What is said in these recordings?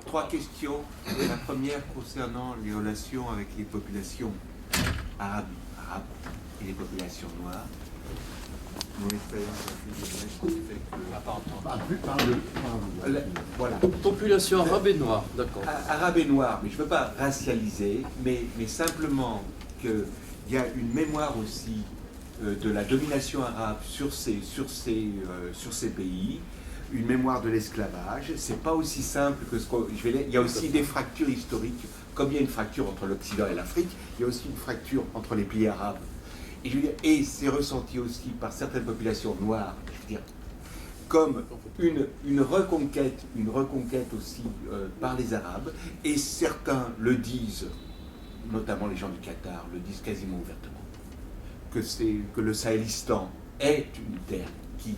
Trois questions. La première concernant les relations avec les populations arabes et les populations noires. Mon expérience fait que... Voilà. Population arabe et noire, d'accord. Arabe et noir, mais je ne veux pas racialiser, mais simplement qu'il y a une mémoire aussi de la domination arabe sur ces pays, une mémoire de l'esclavage. C'est pas aussi simple que ce qu'on... Il y a aussi des fractures historiques, comme il y a une fracture entre l'Occident et l'Afrique, il y a aussi une fracture entre les pays arabes. Et c'est ressenti aussi par certaines populations noires, je veux dire, comme une reconquête aussi par les Arabes, et certains le disent, notamment les gens du Qatar, le disent quasiment ouvertement, que le Sahélistan est une terre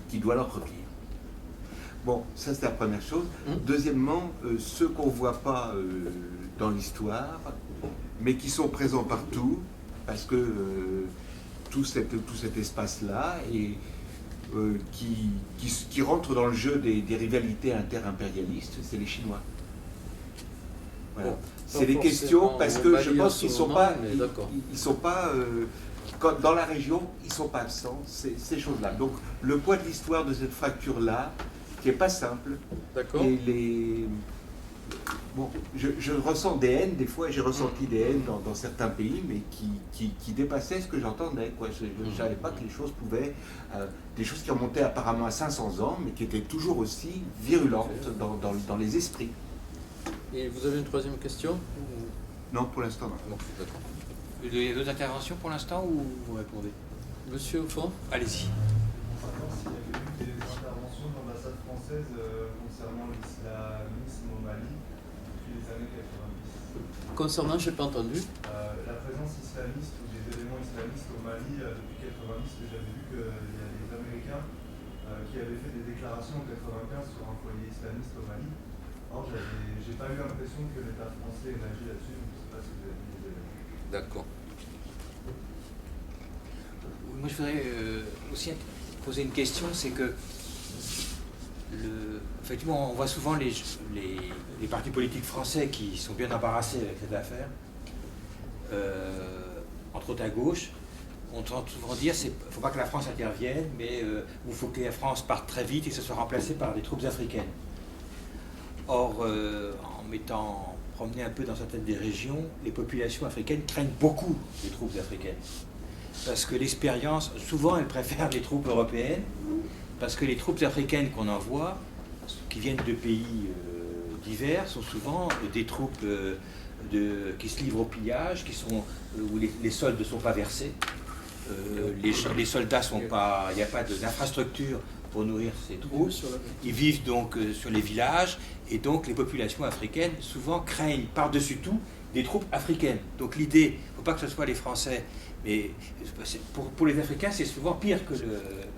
qui doit leur revenir. Bon, ça c'est la première chose. Deuxièmement, ceux qu'on ne voit pas dans l'histoire, mais qui sont présents partout, parce que tout cet espace-là, et qui rentre dans le jeu des rivalités inter-impérialistes, c'est les Chinois. Voilà. Bon, c'est des questions parce que je pense qu'ils ne sont pas, ils sont pas dans la région, ils ne sont pas absents, ces choses-là. Donc le poids de l'histoire de cette fracture-là, qui n'est pas simple, et bon, je ressens des haines, des fois j'ai ressenti des haines dans certains pays, mais qui dépassaient ce que j'entendais. Je ne savais pas que les choses pouvaient, des choses qui remontaient apparemment à 500 ans, mais qui étaient toujours aussi virulentes dans les esprits. Et vous avez une troisième question? Non, pour l'instant, non. Bon, d'accord. Vous avez d'autres interventions pour l'instant ou vous répondez? Monsieur au fond? Allez-y. S'il y avait eu des interventions de l'ambassade française concernant l'islamisme au Mali depuis les années 90. Concernant, je n'ai pas entendu. La présence islamiste ou des éléments islamistes au Mali depuis 90, j'avais vu qu'il y a des Américains qui avaient fait des déclarations en 95 sur un foyer islamiste au Mali. Or, j'ai pas eu l'impression que l'État français ait agi là-dessus, je ne sais pas si vous avez vu des éléments. D'accord. Moi, je voudrais aussi poser une question, c'est que effectivement, on voit souvent les partis politiques français qui sont bien embarrassés avec cette affaire, entre autres à gauche. On entend souvent dire qu'il ne faut pas que la France intervienne, mais il faut que la France parte très vite et que ce soit remplacé par des troupes africaines. Or, en m'étant promené un peu dans certaines des régions, les populations africaines craignent beaucoup les troupes africaines. Parce que l'expérience, souvent elles préfèrent les troupes européennes, parce que les troupes africaines qu'on envoie, qui viennent de pays divers, sont souvent des troupes qui se livrent au pillage, où les soldes ne sont pas versés. Les soldats sont pas, il n'y a pas d'infrastructure pour nourrir ces troupes. Ils vivent donc sur les villages, et donc les populations africaines souvent craignent par-dessus tout des troupes africaines. Donc l'idée, il ne faut pas que ce soit les Français, mais pour les Africains, c'est souvent pire que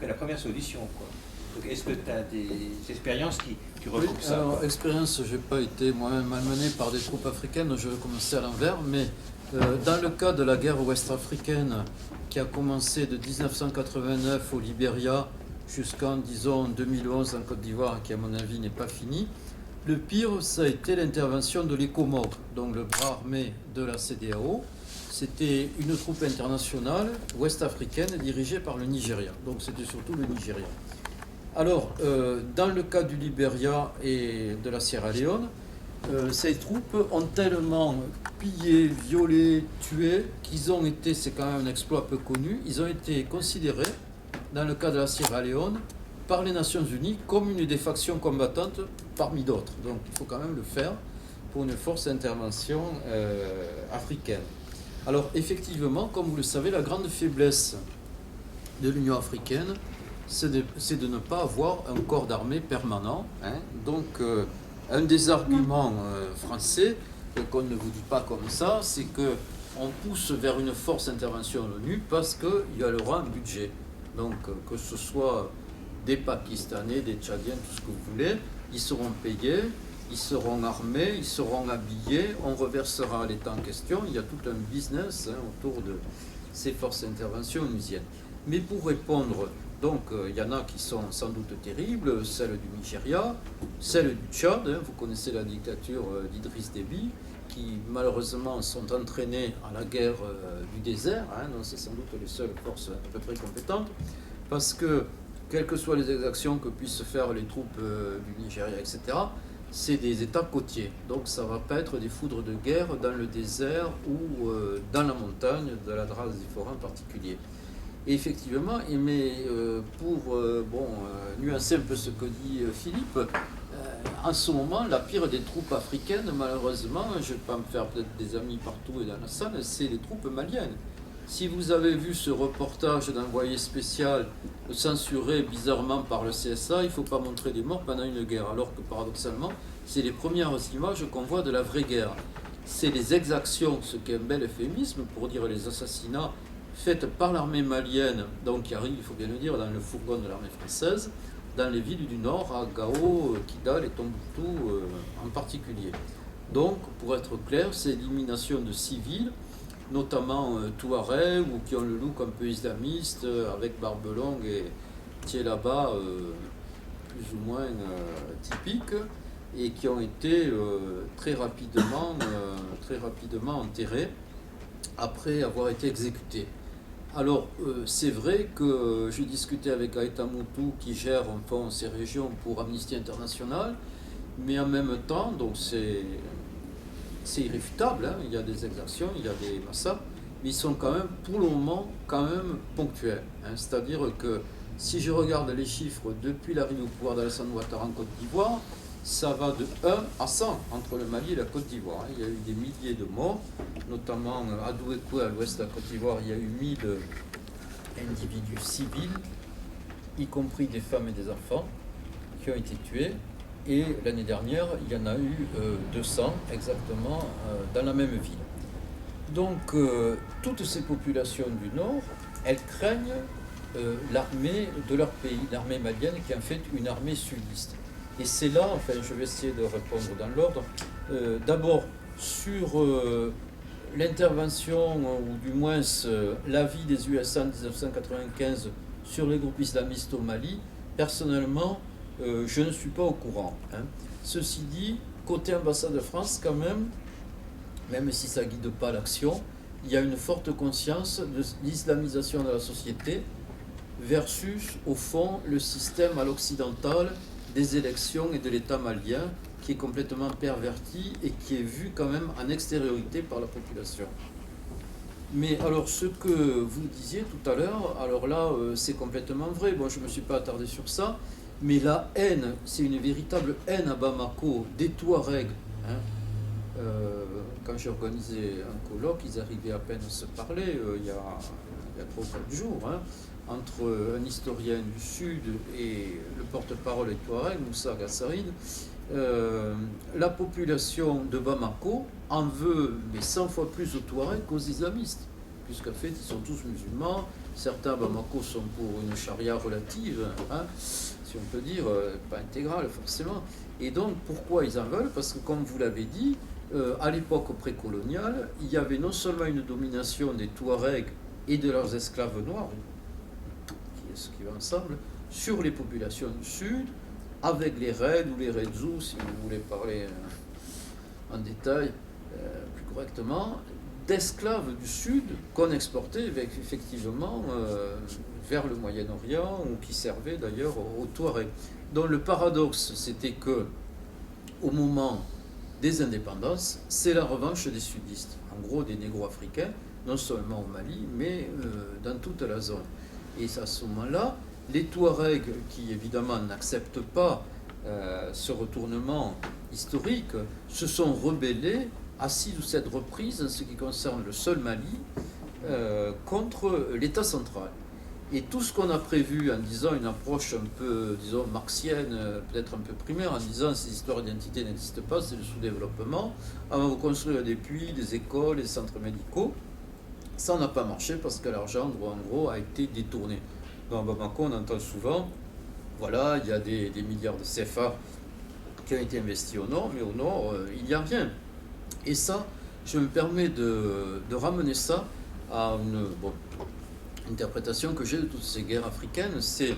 la première solution, quoi. Donc est-ce que tu as des expériences qui recoupent ça? Alors, expérience, je n'ai pas été moi-même malmené par des troupes africaines, je vais commencer à l'envers, mais dans le cas de la guerre ouest-africaine qui a commencé de 1989 au Libéria jusqu'en, disons, 2011 en Côte d'Ivoire, qui à mon avis n'est pas fini, le pire, ça a été l'intervention de l'ECOMOG, donc le bras armé de la CEDEAO. C'était une troupe internationale ouest-africaine dirigée par le Nigeria. Donc c'était surtout le Nigeria. Alors, dans le cas du Libéria et de la Sierra Leone, ces troupes ont tellement pillé, violé, tué, qu'ils ont été, c'est quand même un exploit peu connu, ils ont été considérés, dans le cas de la Sierra Leone, par les Nations Unies comme une des factions combattantes parmi d'autres. Donc il faut quand même le faire pour une force d'intervention africaine. Alors effectivement, comme vous le savez, la grande faiblesse de l'Union africaine, c'est de ne pas avoir un corps d'armée permanent. Donc un des arguments français, qu'on ne vous dit pas comme ça, c'est qu'on pousse vers une force d'intervention de l'ONU parce qu'il y aura un budget. Donc que ce soit des Pakistanais, des Tchadiens, tout ce que vous voulez, ils seront payés, ils seront armés, ils seront habillés, on reversera l'État en question. Il y a tout un business autour de ces forces d'intervention onusiennes. Mais pour répondre Donc il y en a qui sont sans doute terribles, celle du Nigeria, celle du Tchad, hein, vous connaissez la dictature d'Idriss Déby, qui malheureusement sont entraînés à la guerre du désert, hein, donc c'est sans doute les seules forces à peu près compétentes, parce que quelles que soient les exactions que puissent faire les troupes du Nigeria, etc., c'est des États côtiers. Donc ça ne va pas être des foudres de guerre dans le désert ou dans la montagne, de la Drasse des forêts en particulier. Et effectivement, mais pour nuancer un peu ce que dit Philippe, en ce moment, la pire des troupes africaines, malheureusement, je ne vais pas me faire peut-être des amis partout et dans la salle, c'est les troupes maliennes. Si vous avez vu ce reportage d'envoyé spécial censuré bizarrement par le CSA, il ne faut pas montrer des morts pendant une guerre, alors que paradoxalement, c'est les premières images qu'on voit de la vraie guerre. C'est les exactions, ce qui est un bel euphémisme pour dire les assassinats faits par l'armée malienne, donc qui arrive, il faut bien le dire, dans le fourgon de l'armée française, dans les villes du Nord, à Gao, Kidal et Tombouctou en particulier. Donc, pour être clair, c'est l'élimination de civils, notamment Touaregs, ou qui ont le look un peu islamiste, avec barbe longue et tielaba plus ou moins typique, et qui ont été très rapidement enterrés après avoir été exécutés. Alors, c'est vrai que j'ai discuté avec Aïta Moutou, qui gère en fond ces régions pour Amnesty International, mais en même temps, donc c'est irréfutable, hein, il y a des exactions, il y a des massacres, mais ils sont quand même, pour le moment, quand même ponctuels. Hein. C'est-à-dire que si je regarde les chiffres depuis l'arrivée au pouvoir d'Alassane Ouattara en Côte d'Ivoire, ça va de 1 à 100 entre le Mali et la Côte d'Ivoire. Il y a eu des milliers de morts, notamment à Douékoué, à l'ouest de la Côte d'Ivoire, il y a eu 1000 individus civils, y compris des femmes et des enfants, qui ont été tués. Et l'année dernière, il y en a eu 200 exactement dans la même ville. Donc, toutes ces populations du Nord, elles craignent l'armée de leur pays, l'armée malienne, qui est en fait une armée sudiste. Et c'est là, enfin, je vais essayer de répondre dans l'ordre. D'abord, sur l'intervention, ou du moins l'avis des USA en 1995 sur les groupes islamistes au Mali, personnellement, je ne suis pas au courant. Hein. Ceci dit, côté ambassade de France, quand même si ça ne guide pas l'action, il y a une forte conscience de l'islamisation de la société versus, au fond, le système à l'occidental des élections et de l'État malien qui est complètement perverti et qui est vu quand même en extériorité par la population. Mais alors, ce que vous disiez tout à l'heure, alors là, c'est complètement vrai. Bon, je ne me suis pas attardé sur ça, mais la haine, c'est une véritable haine à Bamako des Touaregs. Hein. Quand j'ai organisé un colloque, ils arrivaient à peine à se parler il y a 3 ou 4 jours, hein, entre un historien du Sud et le porte-parole des Touaregs, Moussa Gassarid. La population de Bamako en veut mais 100 fois plus aux Touaregs qu'aux islamistes, puisqu'en fait ils sont tous musulmans. Certains à Bamako sont pour une charia relative, hein, si on peut dire, pas intégrale forcément. Et donc pourquoi ils en veulent? Parce que comme vous l'avez dit, à l'époque précoloniale, il y avait non seulement une domination des Touaregs et de leurs esclaves noirs, ce qui va ensemble, sur les populations du Sud, avec les Reds ou les Redzous, si vous voulez parler en détail plus correctement, d'esclaves du Sud qu'on exportait effectivement vers le Moyen-Orient, ou qui servaient d'ailleurs aux Touaregs. Donc le paradoxe, c'était que au moment des indépendances, c'est la revanche des sudistes, en gros des négro-africains, non seulement au Mali, mais dans toute la zone. Et à ce moment-là, les Touaregs, qui évidemment n'acceptent pas ce retournement historique, se sont rebellés à 6 ou 7 reprises en ce qui concerne le seul Mali contre l'État central. Et tout ce qu'on a prévu en disant une approche un peu, disons, marxienne, peut-être un peu primaire, en disant ces histoires d'identité n'existent pas, c'est le sous-développement, on va vous construire des puits, des écoles, des centres médicaux, ça n'a pas marché parce que l'argent, en gros, a été détourné. Dans Bamako, on entend souvent, voilà, il y a des milliards de CFA qui ont été investis au nord, mais au nord, il n'y a rien. Et ça, je me permets de ramener ça à L'interprétation que j'ai de toutes ces guerres africaines, c'est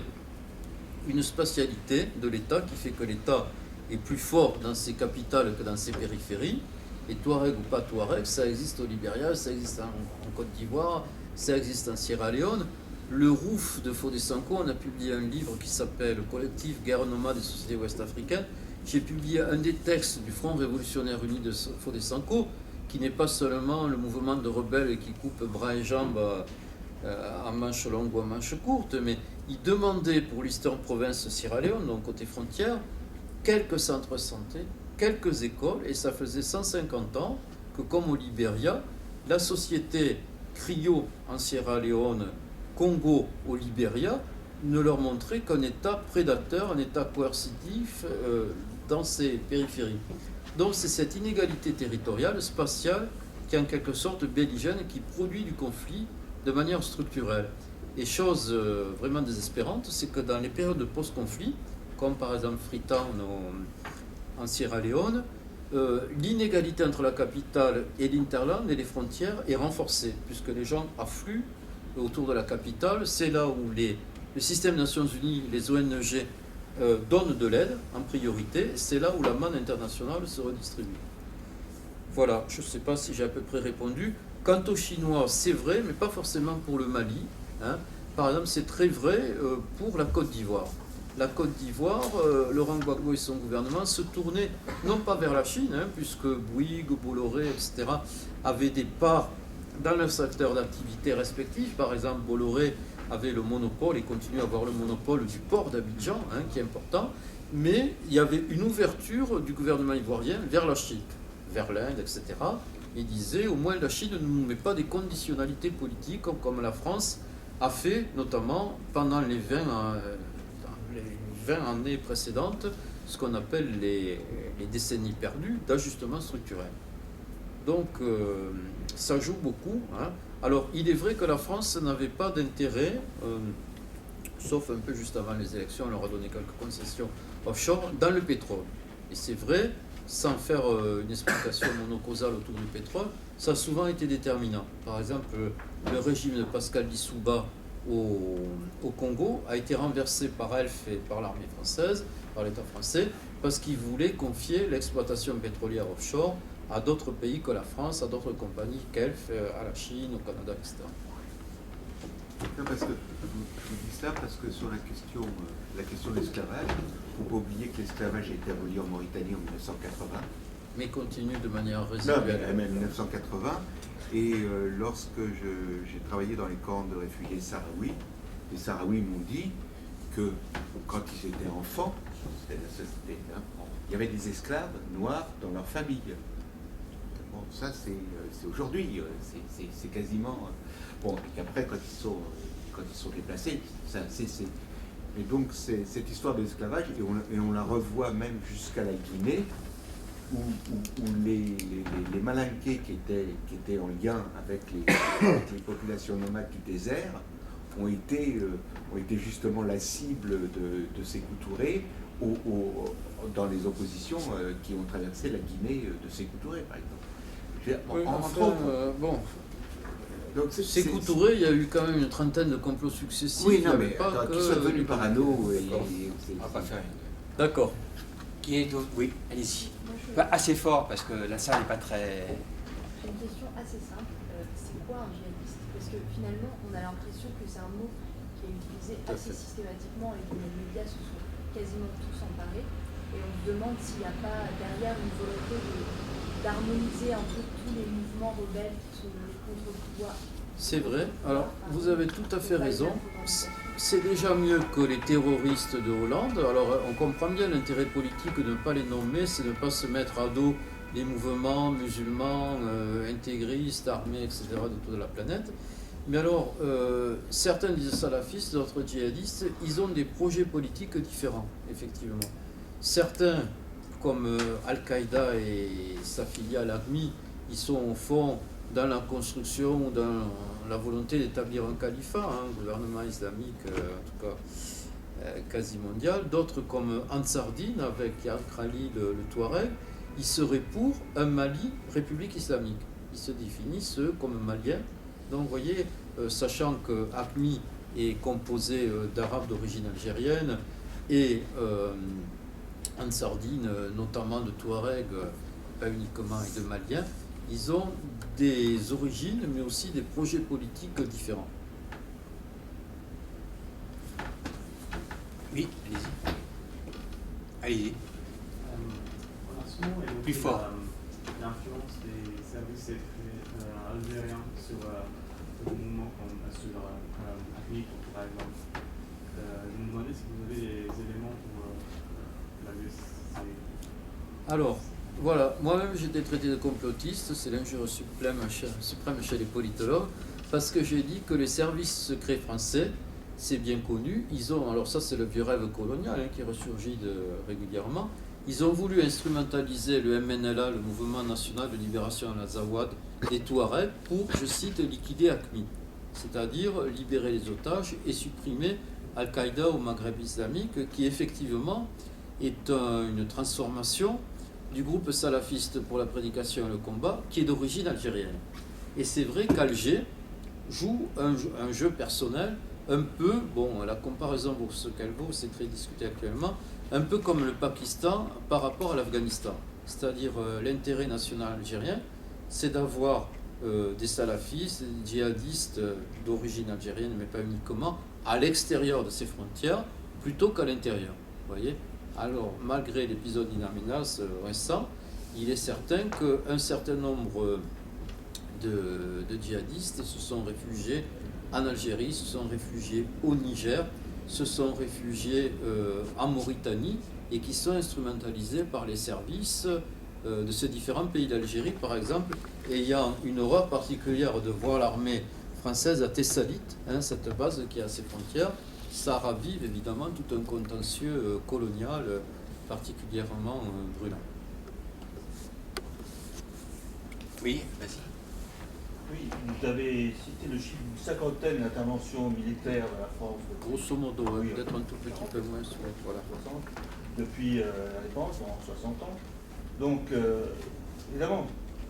une spatialité de l'État qui fait que l'État est plus fort dans ses capitales que dans ses périphéries. Et Touareg ou pas Touareg, ça existe au Libéria, ça existe en Côte d'Ivoire, ça existe en Sierra Leone. Le Rouf de Fodé Sanko, on a publié un livre qui s'appelle « Collectif Guerre nomade des sociétés ouest-africaines ». J'ai publié un des textes du Front révolutionnaire uni de Fodé Sanko, qui n'est pas seulement le mouvement de rebelles qui coupe bras et jambes à manche longue ou à manche courte, mais il demandait pour l'Eastern Province Sierra Leone, donc côté frontière, quelques centres de santé, quelques écoles, et ça faisait 150 ans que, comme au Libéria, la société Crio en Sierra Leone, Congo au Libéria, ne leur montrait qu'un État prédateur, un État coercitif dans ses périphéries. Donc c'est cette inégalité territoriale, spatiale, qui est en quelque sorte belligène, qui produit du conflit de manière structurelle. Et chose vraiment désespérante, c'est que dans les périodes de post-conflit, comme par exemple Freetown en Sierra Leone, l'inégalité entre la capitale et l'interland et les frontières est renforcée, puisque les gens affluent autour de la capitale. C'est là où le système des Nations Unies, les ONG, donnent de l'aide en priorité. C'est là où la manne internationale se redistribue. Voilà, je ne sais pas si j'ai à peu près répondu. Quant aux Chinois, c'est vrai, mais pas forcément pour le Mali. Hein. Par exemple, c'est très vrai pour la Côte d'Ivoire. La Côte d'Ivoire, Laurent Gbagbo et son gouvernement se tournaient non pas vers la Chine, hein, puisque Bouygues, Bolloré, etc., avaient des parts dans leurs secteurs d'activité respectifs. Par exemple, Bolloré avait le monopole et continue à avoir le monopole du port d'Abidjan, hein, qui est important, mais il y avait une ouverture du gouvernement ivoirien vers la Chine, vers l'Inde, etc. Il disait, au moins la Chine ne nous met pas des conditionnalités politiques comme la France a fait, notamment pendant les 20 années précédentes, ce qu'on appelle les décennies perdues d'ajustement structurel. Donc ça joue beaucoup. Hein. Alors il est vrai que la France n'avait pas d'intérêt, sauf un peu juste avant les élections, on leur a donné quelques concessions offshore, dans le pétrole. Et c'est vrai, sans faire une explication monocausale autour du pétrole, ça a souvent été déterminant. Par exemple, le régime de Pascal Lissouba au Congo a été renversé par Elf et par l'armée française, par l'État français, parce qu'il voulait confier l'exploitation pétrolière offshore à d'autres pays que la France, à d'autres compagnies qu'Elf, à la Chine, au Canada, etc. Non, parce que, je vous dis ça parce que sur la question de l'esclavage, il ne faut pas oublier que l'esclavage a été aboli en Mauritanie en 1980. Mais continue de manière Non, résiduelle. mais 1980. Et lorsque j'ai travaillé dans les camps de réfugiés sahraouis, les Sahraouis m'ont dit que quand ils étaient enfants, c'était la société, hein, il y avait des esclaves noirs dans leur famille. Bon, ça c'est aujourd'hui, c'est quasiment... Bon, et qu'après, quand ils sont déplacés, ça a cessé. Et donc, cette histoire de l'esclavage, et on la revoit même jusqu'à la Guinée, où les Malinqués qui étaient en lien avec les populations nomades du désert ont été justement la cible de Sékou Touré dans les oppositions qui ont traversé la Guinée de Sékou Touré, par exemple. Oui, bon. Sékou Touré, il y a eu quand même une trentaine de complots successifs. Oui, non, mais qui sont devenus parano. On va pas faire une... D'accord. Qui est d'autre? Oui, allez-y. Pas assez fort, parce que la salle n'est pas très... J'ai une question assez simple. C'est quoi un djihadiste? Parce que finalement, on a l'impression que c'est un mot qui est utilisé assez systématiquement et que les médias se sont quasiment tous emparés. Et on se demande s'il n'y a pas derrière une volonté d'harmoniser un peu tous les mouvements rebelles qui sont menés contre le pouvoir. C'est vrai. Alors, vous avez tout à fait raison. C'est déjà mieux que les terroristes de Hollande. Alors, on comprend bien l'intérêt politique de ne pas les nommer, c'est de ne pas se mettre à dos les mouvements musulmans, intégristes, armés, etc. de toute la planète. Mais alors, certains disent salafistes, d'autres djihadistes, ils ont des projets politiques différents, effectivement. Certains, comme Al-Qaïda et sa filiale AQMI, ils sont au fond dans la construction, dans la volonté d'établir un califat, un gouvernement islamique, en tout cas quasi mondial. D'autres comme Ansar Dine, avec Yahya Krali, le Touareg, ils seraient pour un Mali, République islamique. Ils se définissent comme maliens. Donc vous voyez, sachant que AQMI est composé d'Arabes d'origine algérienne et en Sardine, notamment de Touaregs, pas uniquement, et de Maliens, ils ont des origines, mais aussi des projets politiques différents. Oui, allez-y. Allez-y. En ce moment, il y a Plus fort. l'influence des services algériens sur le mouvement comme sur AQMI, par exemple. Je me demandais si vous avez des éléments pour Alors, voilà, moi-même j'ai été traité de complotiste, c'est l'injure suprême chez les politologues, parce que j'ai dit que les services secrets français, c'est bien connu, ils ont, alors ça c'est le vieux rêve colonial qui ressurgit régulièrement, ils ont voulu instrumentaliser le MNLA, le Mouvement National de Libération al-Azawad, des Touaregs pour, je cite, liquider AQMI, c'est-à-dire libérer les otages et supprimer Al-Qaïda au Maghreb islamique, qui effectivement est une transformation du groupe salafiste pour la prédication et le combat, qui est d'origine algérienne. Et c'est vrai qu'Alger joue un jeu personnel un peu, bon, la comparaison vaut ce qu'elle vaut, c'est très discuté actuellement, un peu comme le Pakistan par rapport à l'Afghanistan. C'est-à-dire l'intérêt national algérien, c'est d'avoir des salafistes, des djihadistes d'origine algérienne, mais pas uniquement, à l'extérieur de ses frontières, plutôt qu'à l'intérieur. Vous voyez ? Alors, malgré l'épisode d'In Amenas récent, il est certain qu'un certain nombre de djihadistes se sont réfugiés en Algérie, se sont réfugiés au Niger, se sont réfugiés en Mauritanie et qui sont instrumentalisés par les services de ces différents pays d'Algérie, par exemple, ayant une horreur particulière de voir l'armée française à Tessalit, cette base qui est à ses frontières. Ça ravive évidemment tout un contentieux colonial particulièrement brûlant. Oui, vas-y. Oui, vous avez cité le chiffre d'une cinquantaine d'interventions militaires de la France. Grosso modo, Oui, peut-être un tout petit peu moins. Voilà. 60, depuis l'indépendance, en 60 ans. Donc, évidemment,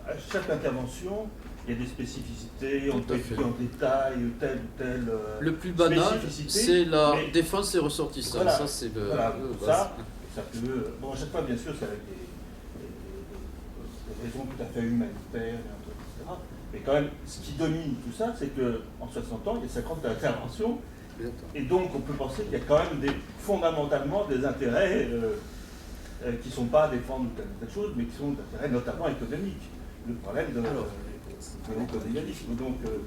à chaque intervention, il y a des spécificités, on peut expliquer en détail telle ou telle le plus banal, c'est la défense et ressortissants. Voilà, ça, c'est le. Voilà, ça peut. Bon, à chaque fois, bien sûr, c'est avec des raisons tout à fait humanitaires, etc. Mais quand même, ce qui domine tout ça, c'est qu'en 60 ans, il y a 50 interventions. Et donc, on peut penser qu'il y a quand même fondamentalement des intérêts qui ne sont pas à défendre telle ou telle chose, mais qui sont d'intérêts notamment économiques. Le problème de l'économisme. Donc, on ne peut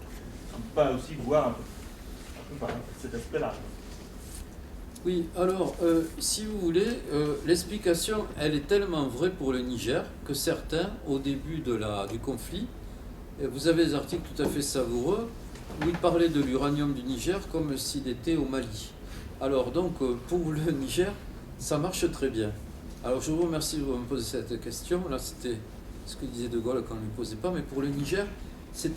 pas aussi voir un peu par cet aspect-là. Oui, alors, si vous voulez, l'explication, elle est tellement vraie pour le Niger que certains, au début du conflit, vous avez des articles tout à fait savoureux où ils parlaient de l'uranium du Niger comme s'il était au Mali. Alors, donc, pour le Niger, ça marche très bien. Alors, je vous remercie de me poser cette question. Là, c'était ce que disait De Gaulle quand on ne lui posait pas, mais pour le Niger, c'est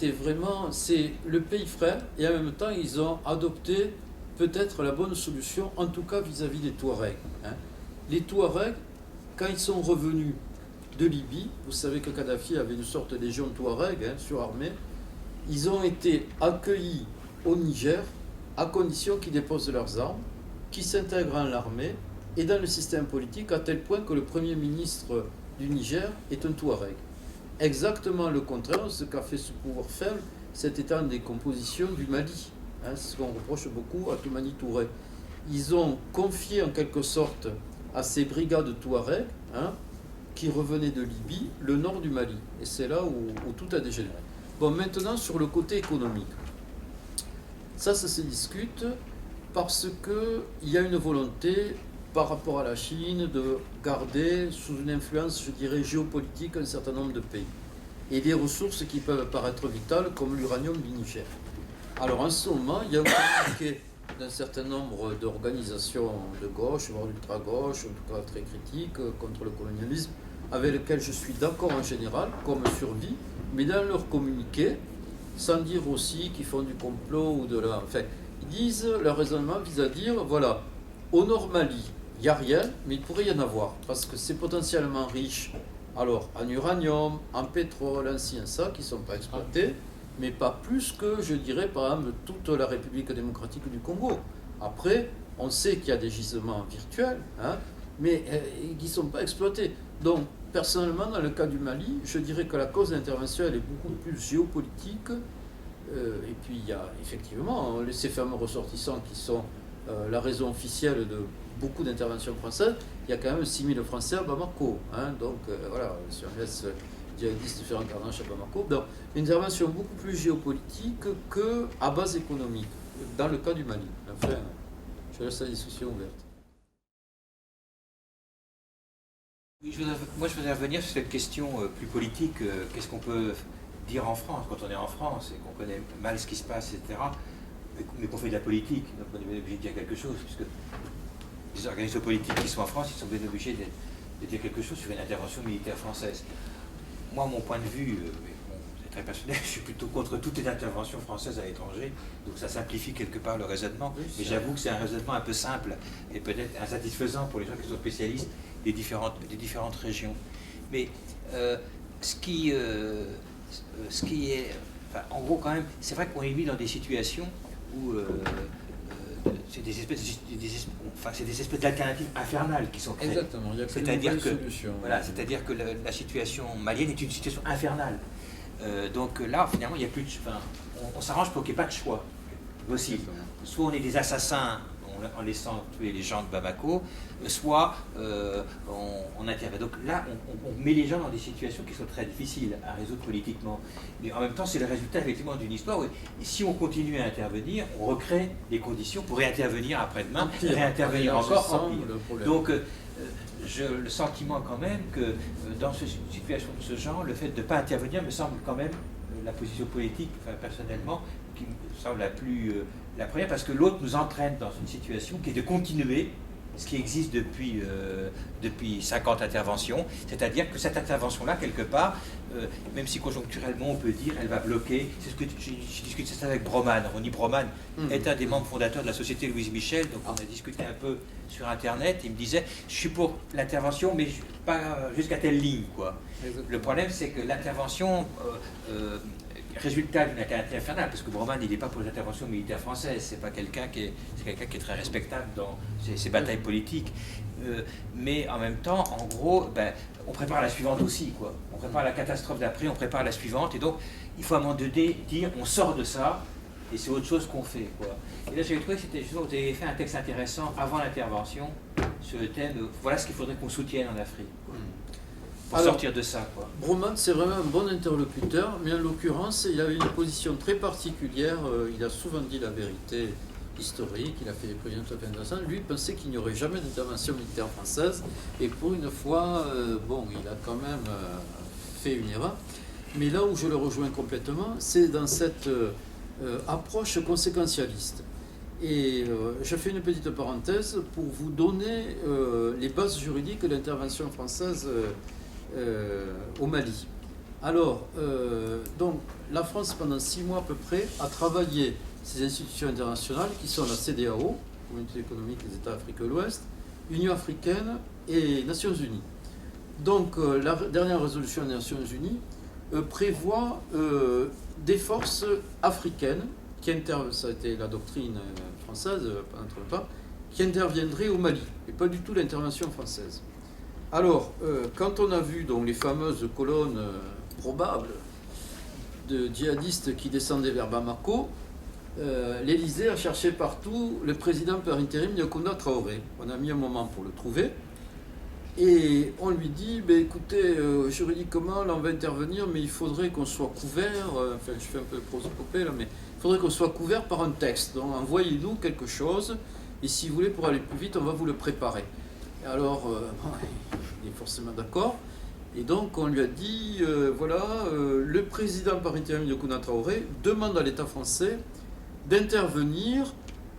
le pays frère, et en même temps, ils ont adopté peut-être la bonne solution, en tout cas vis-à-vis des Touaregs. Les Touaregs, quand ils sont revenus de Libye, vous savez que Kadhafi avait une sorte de légion Touareg surarmée, ils ont été accueillis au Niger à condition qu'ils déposent leurs armes, qu'ils s'intègrent en l'armée et dans le système politique, à tel point que le Premier ministre du Niger est un Touareg. Exactement le contraire de ce qu'a fait ce pouvoir faible, cet état de décomposition du Mali. C'est ce qu'on reproche beaucoup à Toumani Touré. Ils ont confié en quelque sorte à ces brigades Touareg, qui revenaient de Libye, le nord du Mali. Et c'est là où tout a dégénéré. Bon, maintenant, sur le côté économique. Ça se discute parce qu'il y a une volonté par rapport à la Chine de garder sous une influence, je dirais, géopolitique un certain nombre de pays. Et des ressources qui peuvent paraître vitales, comme l'uranium du Niger. Alors, en ce moment, il y a un communiqué d'un certain nombre d'organisations de gauche, voire d'ultra-gauche, en tout cas très critiques, contre le colonialisme, avec lesquels je suis d'accord en général, comme survie, mais dans leur communiqué, sans dire aussi qu'ils font du complot ou de la... Enfin, ils disent, leur raisonnement vise à dire, voilà, au Nord Mali, il n'y a rien, mais il pourrait y en avoir, parce que c'est potentiellement riche, alors, en uranium, en pétrole, en ci, en ça, qui ne sont pas exploités, mais pas plus que, je dirais, par exemple, toute la République démocratique du Congo. Après, on sait qu'il y a des gisements virtuels, hein, mais qui ne sont pas exploités. Donc, personnellement, dans le cas du Mali, je dirais que la cause d'intervention, elle est beaucoup plus géopolitique. Et puis, il y a effectivement ces fameux ressortissants qui sont la raison officielle de beaucoup d'interventions françaises. Il y a quand même 6000 Français à Bamako. Hein, donc, voilà, si on laisse djihadistes faire un carnage à Bamako. Donc, une intervention beaucoup plus géopolitique qu'à base économique, dans le cas du Mali. Enfin, je laisse la discussion ouverte. Oui, moi, je voudrais revenir sur cette question plus politique. Qu'est-ce qu'on peut dire en France, quand on est en France et qu'on connaît mal ce qui se passe, etc., mais qu'on fait de la politique, donc on est bien obligé de dire quelque chose, puisque les organismes politiques qui sont en France, ils sont bien obligés de dire quelque chose sur une intervention militaire française. Moi, mon point de vue, c'est très personnel, je suis plutôt contre toutes les interventions françaises à l'étranger, donc ça simplifie quelque part le raisonnement, mais j'avoue que c'est un raisonnement un peu simple et peut-être insatisfaisant pour les gens qui sont spécialistes des différentes régions. Mais ce qui est... Enfin, en gros, quand même, c'est vrai qu'on est mis dans des situations où c'est des espèces d'alternatives infernales qui sont créées. Exactement, il y a c'est-à-dire que la situation malienne est une situation infernale. Donc là, finalement, il n'y a plus de... on s'arrange pour qu'il n'y ait pas de choix possible. Soit on est des assassins en laissant tuer les gens de Bamako, soit on intervient. Donc là, on met les gens dans des situations qui sont très difficiles à résoudre politiquement. Mais en même temps, c'est le résultat effectivement d'une histoire où si on continue à intervenir, on recrée des conditions pour réintervenir après-demain, réintervenir encore, empire. Donc, j'ai le sentiment quand même que dans une situation de ce genre, le fait de ne pas intervenir me semble quand même la position politique, personnellement, qui me semble la première, parce que l'autre nous entraîne dans une situation qui est de continuer ce qui existe depuis 50 interventions, c'est-à-dire que cette intervention-là, quelque part, même si conjoncturellement on peut dire, elle va bloquer, c'est ce que j'ai discuté ça avec Broman. Ronnie Broman est un des membres fondateurs de la Société Louise Michel, donc on a discuté un peu sur Internet, il me disait, je suis pour l'intervention, mais pas jusqu'à telle ligne, quoi. Le problème, c'est que l'intervention... résultat d'une intervention infernale, parce que Broman, il n'est pas pour les interventions militaires françaises, c'est pas quelqu'un qui est très respectable dans ses batailles politiques, mais en même temps, en gros, on prépare la suivante aussi, quoi. On prépare la catastrophe d'après, on prépare la suivante, et donc il faut à un moment donné dire, on sort de ça, et c'est autre chose qu'on fait, quoi. Et là, j'avais trouvé que c'était justement, vous avez fait un texte intéressant avant l'intervention sur le thème de, voilà ce qu'il faudrait qu'on soutienne en Afrique, quoi. Pour sortir de ça, quoi. Broman, c'est vraiment un bon interlocuteur, mais en l'occurrence, il avait une position très particulière. Il a souvent dit la vérité historique, il a fait des prévisions tout à fait intéressantes. Lui, il pensait qu'il n'y aurait jamais d'intervention militaire française, et pour une fois, il a quand même fait une erreur. Mais là où je le rejoins complètement, c'est dans cette approche conséquentialiste. Et je fais une petite parenthèse pour vous donner les bases juridiques de l'intervention française au Mali. Alors, donc, la France, pendant 6 mois à peu près, a travaillé ces institutions internationales qui sont la CEDEAO, Communauté économique des États d'Afrique de l'Ouest, Union africaine et Nations Unies. Donc, la dernière résolution des Nations Unies prévoit des forces africaines qui interviennent, ça a été la doctrine française pendant trop longtemps, qui interviendraient au Mali, et pas du tout l'intervention française. Alors, quand on a vu donc, les fameuses colonnes probables de djihadistes qui descendaient vers Bamako, l'Élysée a cherché partout le président par intérim Yacounda Traoré. On a mis un moment pour le trouver, et on lui dit, écoutez, juridiquement, là on va intervenir, mais il faudrait qu'on soit couvert, enfin je fais un peu de prosopopée là, mais il faudrait qu'on soit couvert par un texte, donc envoyez-nous quelque chose, et si vous voulez, pour aller plus vite, on va vous le préparer. Et alors, il est forcément d'accord, et donc on lui a dit, le président par intérim Yacounda Traoré demande à l'État français d'intervenir,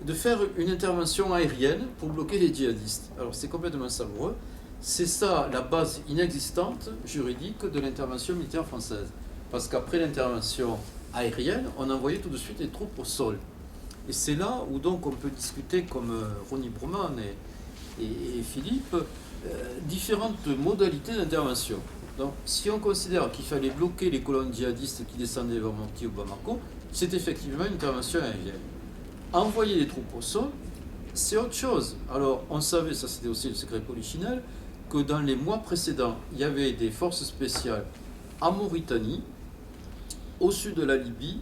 de faire une intervention aérienne pour bloquer les djihadistes. Alors c'est complètement savoureux. C'est ça la base inexistante juridique de l'intervention militaire française. Parce qu'après l'intervention aérienne, on envoyait tout de suite les troupes au sol. Et c'est là où donc on peut discuter, comme Ronnie Broman et Philippe, différentes modalités d'intervention. Donc, si on considère qu'il fallait bloquer les colonnes djihadistes qui descendaient vers Mopti ou Bamako, c'est effectivement une intervention aérienne. Envoyer les troupes au sol, c'est autre chose. Alors, on savait, ça c'était aussi le secret polichinelle, que dans les mois précédents, il y avait des forces spéciales en Mauritanie, au sud de la Libye,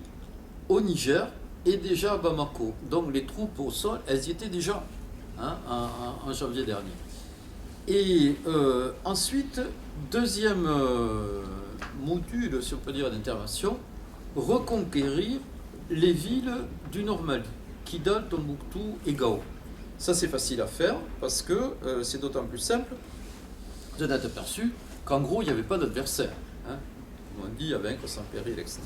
au Niger et déjà à Bamako. Donc les troupes au sol, elles y étaient déjà en janvier dernier. Et ensuite, deuxième module, si on peut dire, d'intervention, reconquérir les villes du Nord Mali, Kidal, Tombouctou et Gao. Ça c'est facile à faire parce que c'est d'autant plus simple de n'être aperçu qu'en gros il n'y avait pas d'adversaire. On dit à vaincre sans péril, etc.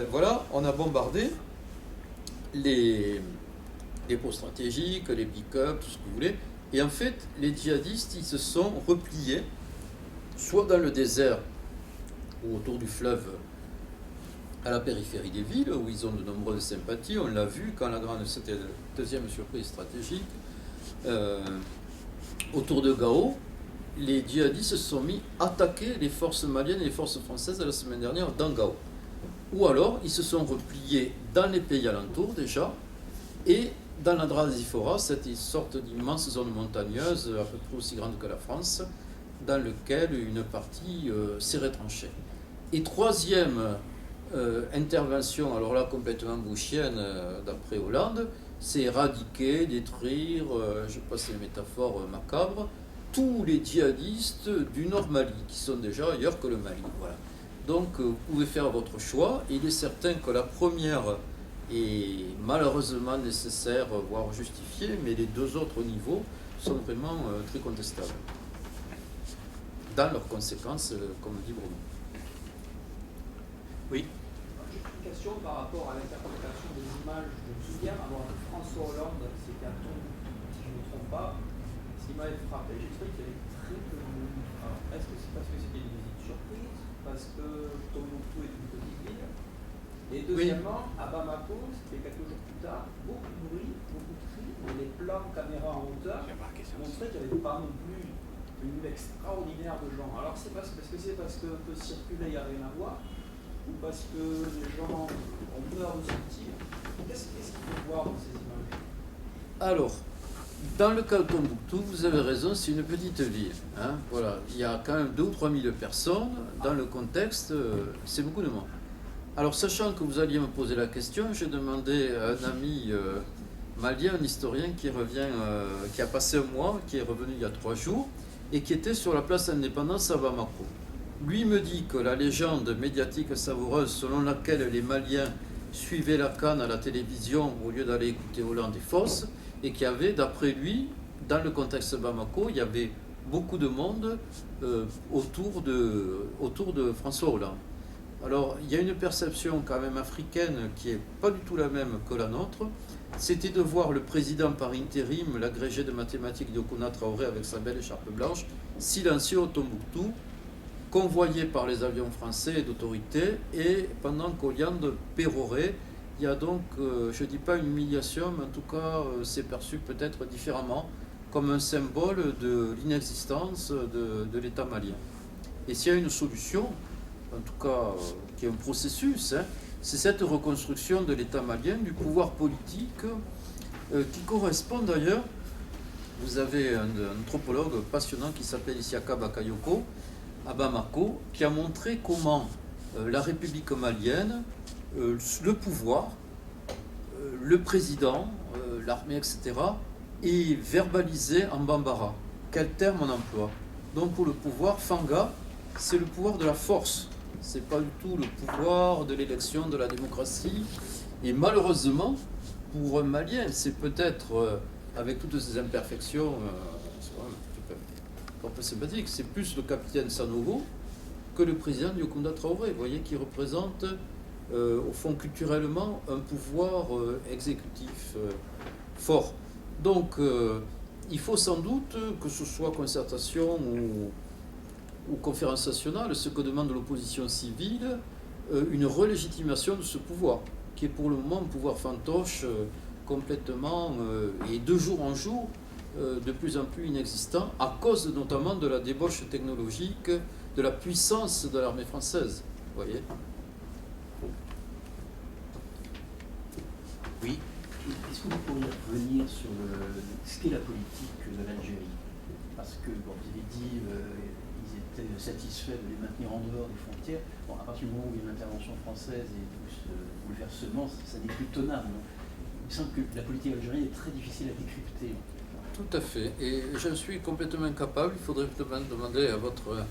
Voilà, on a bombardé les postes stratégiques, les pick-up, tout ce que vous voulez. Et en fait, les djihadistes, ils se sont repliés, soit dans le désert ou autour du fleuve, à la périphérie des villes, où ils ont de nombreuses sympathies. On l'a vu quand c'était la deuxième surprise stratégique. Autour de Gao, les djihadistes se sont mis à attaquer les forces maliennes et les forces françaises la semaine dernière dans Gao. Ou alors, ils se sont repliés dans les pays alentours déjà, et dans la Drasifora, cette sorte d'immense zone montagneuse, à peu près aussi grande que la France, dans laquelle une partie s'est retranchée. Et troisième intervention, alors là complètement bouchienne, d'après Hollande, c'est éradiquer, détruire, je passe les métaphores macabres, tous les djihadistes du Nord Mali, qui sont déjà ailleurs que le Mali. Voilà. Donc vous pouvez faire votre choix. Il est certain que la première est malheureusement nécessaire, voire justifiée, mais les deux autres niveaux sont vraiment très contestables, dans leurs conséquences, comme dit Bruno. Oui. J'ai une question par rapport à l'interprétation des images. Je me souviens avoir vu François Hollande, c'était à Tombouctou, si je ne me trompe pas, ce qui m'avait frappé, j'ai trouvé qu'il y avait très peu de monde. Alors, est-ce que c'est parce que c'était une visite surprise, parce que Tombouctou est une petite ville? Et deuxièmement, à Bamako, c'était quelques jours plus tard, beaucoup de bruit, beaucoup de cris, et les plans caméra en hauteur montraient qu'il n'y avait pas non plus une ville extraordinaire de gens. Alors, est-ce que c'est parce que peut circuler, il n'y a rien à voir, ou parce que les gens ont peur de sortir? Qu'est-ce qu'il faut voir dans ces images? Alors, dans le cas de Tombouctou, vous avez raison, c'est une petite ville. Voilà. Il y a quand même 2 ou 3 000 personnes. Dans le contexte, c'est beaucoup de monde. Alors, sachant que vous alliez me poser la question, j'ai demandé à un ami malien, un historien qui revient, qui a passé un mois, qui est revenu il y a 3 jours, et qui était sur la place Indépendance à Bamako. Lui me dit que la légende médiatique savoureuse selon laquelle les Maliens suivaient la CAN à la télévision au lieu d'aller écouter Hollande est fausse, et qu'il y avait, d'après lui, dans le contexte Bamako, il y avait beaucoup de monde autour de François Hollande. Alors, il y a une perception quand même africaine qui n'est pas du tout la même que la nôtre. C'était de voir le président par intérim, l'agrégé de mathématiques Diokouna Traoré avec sa belle écharpe blanche, silencieux au Tombouctou, convoyé par les avions français d'autorité, et pendant qu'Hollande pérorait. Il y a donc, je ne dis pas une humiliation, mais en tout cas, c'est perçu peut-être différemment, comme un symbole de l'inexistence de l'État malien. Et s'il y a une solution, en tout cas, qui est un processus, c'est cette reconstruction de l'État malien, du pouvoir politique, qui correspond d'ailleurs, vous avez un anthropologue passionnant qui s'appelle Isiaka Bakayoko, à Bamako, qui a montré comment la République malienne, le pouvoir, le président, l'armée, etc., est verbalisé en bambara. Quel terme on emploie? Donc pour le pouvoir, Fanga, c'est le pouvoir de la force. C'est pas du tout le pouvoir de l'élection, de la démocratie. Et malheureusement, pour un Malien, c'est peut-être, avec toutes ces imperfections, un peu sympathique, c'est plus le capitaine Sanogo que le président Diokounda Traoré, vous voyez, qui représente, au fond, culturellement, un pouvoir exécutif fort. Donc, il faut sans doute, que ce soit concertation ou conférence nationale, ce que demande l'opposition civile, une relégitimation de ce pouvoir, qui est pour le moment un pouvoir fantoche complètement, et de jour en jour, de plus en plus inexistant à cause notamment de la débauche technologique, de la puissance de l'armée française. Vous voyez ? Oui. Est-ce que vous pourriez revenir sur ce qu'est la politique de l'Algérie? Parce que, bon, vous avez dit ils étaient satisfaits de les maintenir en dehors des frontières. Bon, à partir du moment où il y a l'intervention française et tout ce bouleversement, ça n'est plus tenable. Il me semble que la politique algérienne est très difficile à décrypter. Tout à fait. Et je suis complètement incapable. Il faudrait demander à votre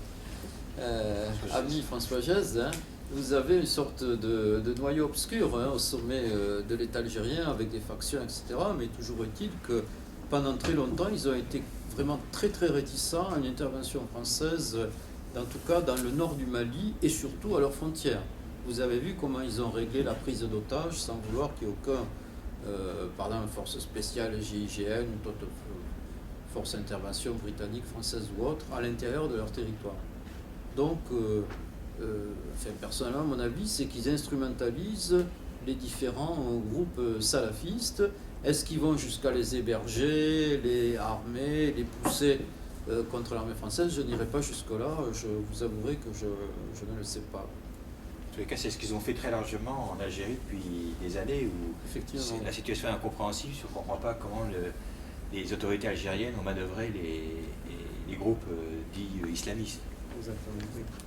ami François Geste. Hein. Vous avez une sorte de noyau obscur au sommet de l'État algérien avec des factions, etc. Mais toujours est-il que pendant très longtemps, ils ont été vraiment très très réticents à une intervention française, en tout cas dans le nord du Mali et surtout à leurs frontières. Vous avez vu comment ils ont réglé la prise d'otages sans vouloir qu'il y ait aucun, par exemple, force spéciale GIGN ou toute force d'intervention britannique, française ou autre, à l'intérieur de leur territoire. Donc, personnellement, mon avis, c'est qu'ils instrumentalisent les différents groupes salafistes. Est-ce qu'ils vont jusqu'à les héberger, les armer, les pousser contre l'armée française? Je n'irai pas jusque-là. Je vous avouerai que je ne le sais pas. En tous les cas, c'est ce qu'ils ont fait très largement en Algérie depuis des années où Effectivement. la situation est incompréhensible. Je ne comprends pas comment les autorités algériennes ont manœuvré les groupes dits islamistes. Exactement.